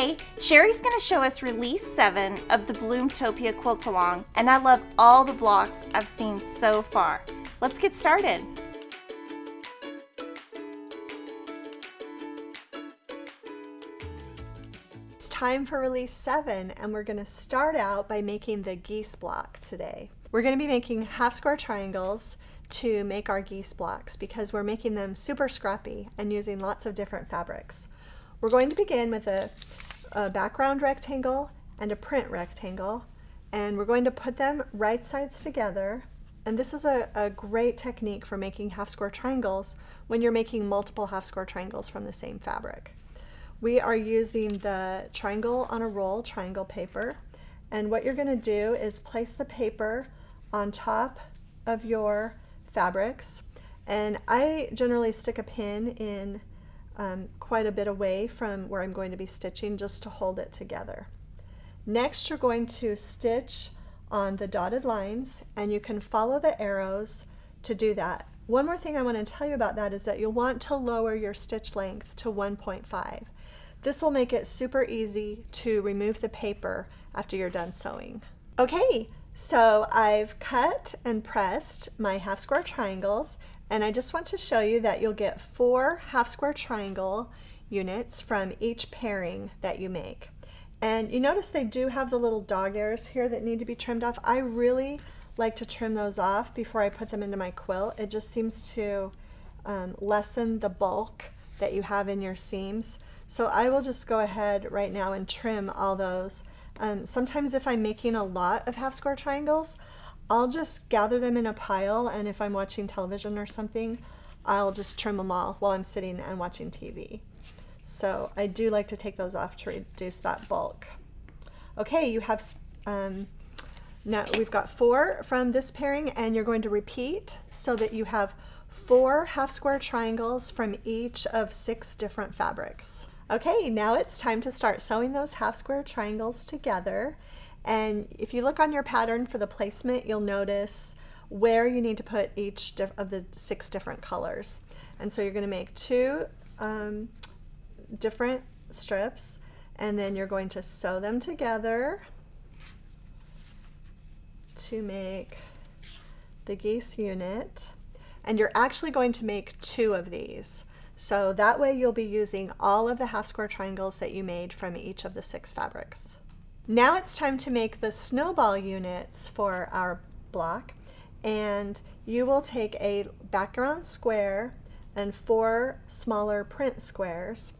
Today, Sherri's going to show us release 7 of the Bloom-Topia Quilt Along, and I love all the blocks I've seen so far. Let's get started. It's time for release 7, and we're going to start out by making the Geese Block today. We're going to be making half square triangles to make our geese blocks because we're making them super scrappy and using lots of different fabrics. We're going to begin with a background rectangle and a print rectangle, and we're going to put them right sides together. And this is a great technique for making half square triangles when you're making multiple half square triangles from the same fabric. We are using the triangle on a roll triangle paper, and what you're going to do is place the paper on top of your fabrics, and I generally stick a pin in quite a bit away from where I'm going to be stitching just to hold it together. Next, you're going to stitch on the dotted lines, and you can follow the arrows to do that. One more thing I want to tell you about that is that you'll want to lower your stitch length to 1.5. This will make it super easy to remove the paper after you're done sewing. Okay, so I've cut and pressed my half square triangles, and I just want to show you that you'll get 4 half square triangle units from each pairing that you make. And you notice they do have the little dog ears here that need to be trimmed off. I really like to trim those off before I put them into my quilt. It just seems to lessen the bulk that you have in your seams. So I will just go ahead right now and trim all those. Sometimes if I'm making a lot of half square triangles, I'll just gather them in a pile, and if I'm watching television or something, I'll just trim them all while I'm sitting and watching TV. So I do like to take those off to reduce that bulk. Okay, you have now we've got 4 from this pairing, and you're going to repeat so that you have 4 half square triangles from each of 6 different fabrics. Okay, now it's time to start sewing those half square triangles together. And if you look on your pattern for the placement, you'll notice where you need to put each of the 6 different colors. And so you're going to make 2 different strips, and then you're going to sew them together to make the geese unit. And you're actually going to make 2 of these. So that way you'll be using all of the half square triangles that you made from each of the 6 fabrics. Now it's time to make the snowball units for our block, and you will take a background square and 4 smaller print squares.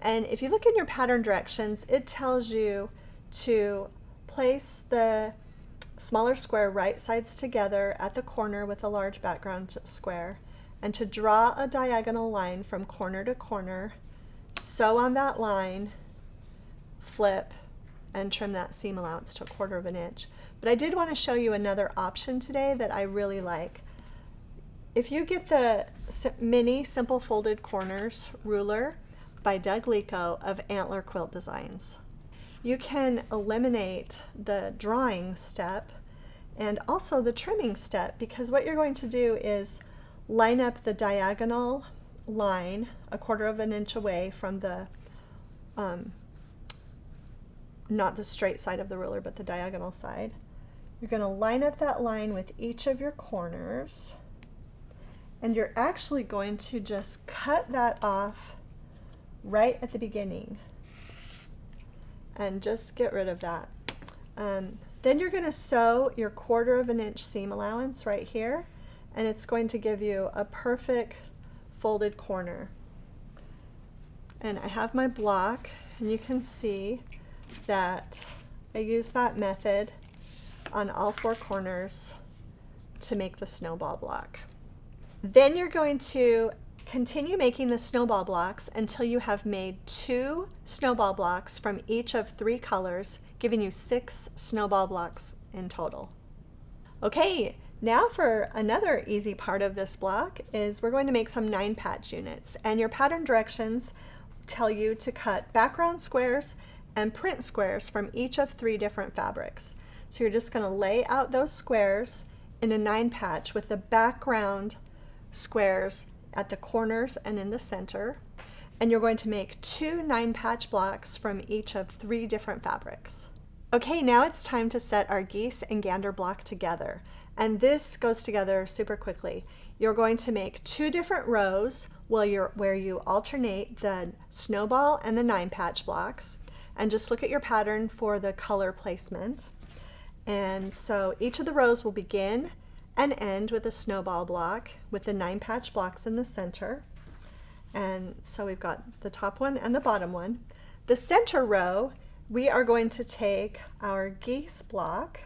And if you look in your pattern directions, it tells you to place the smaller square right sides together at the corner with a large background square, and to draw a diagonal line from corner to corner, sew on that line, flip, and trim that seam allowance to 1/4 inch. But I did want to show you another option today that I really like. If you get the mini Simple Folded Corners ruler by Leko of Antler Quilt Designs, you can eliminate the drawing step and also the trimming step, because what you're going to do is line up the diagonal line 1/4 inch away from the not the straight side of the ruler, but the diagonal side. You're going to line up that line with each of your corners, and you're actually going to just cut that off right at the beginning and just get rid of that. Then you're going to sew your 1/4 inch seam allowance right here, and it's going to give you a perfect folded corner. And I have my block, and you can see that I use that method on all 4 corners to make the snowball block. Then you're going to continue making the snowball blocks until you have made 2 snowball blocks from each of 3 colors, giving you 6 snowball blocks in total. Okay, now for another easy part of this block is we're going to make some 9-patch units, and your pattern directions tell you to cut background squares and print squares from each of 3 different fabrics. So you're just going to lay out those squares in a 9-patch with the background squares at the corners and in the center. And you're going to make 2 9-patch blocks from each of 3 different fabrics. Okay, now it's time to set our geese and gander block together. And this goes together super quickly. You're going to make 2 different rows where you alternate the snowball and the 9-patch blocks. And just look at your pattern for the color placement. And so each of the rows will begin and end with a snowball block with the 9-patch blocks in the center. And so we've got the top one and the bottom one. The center row, we are going to take our geese block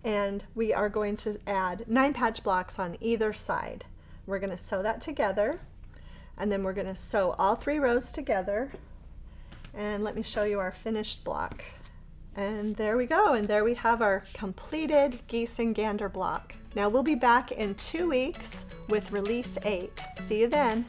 and we are going to add 9-patch blocks on either side. We're going to sew that together, and then we're going to sew all 3 rows together. And let me show you our finished block. And there we go, and there we have our completed geese and gander block. Now we'll be back in 2 weeks with release 8. See you then.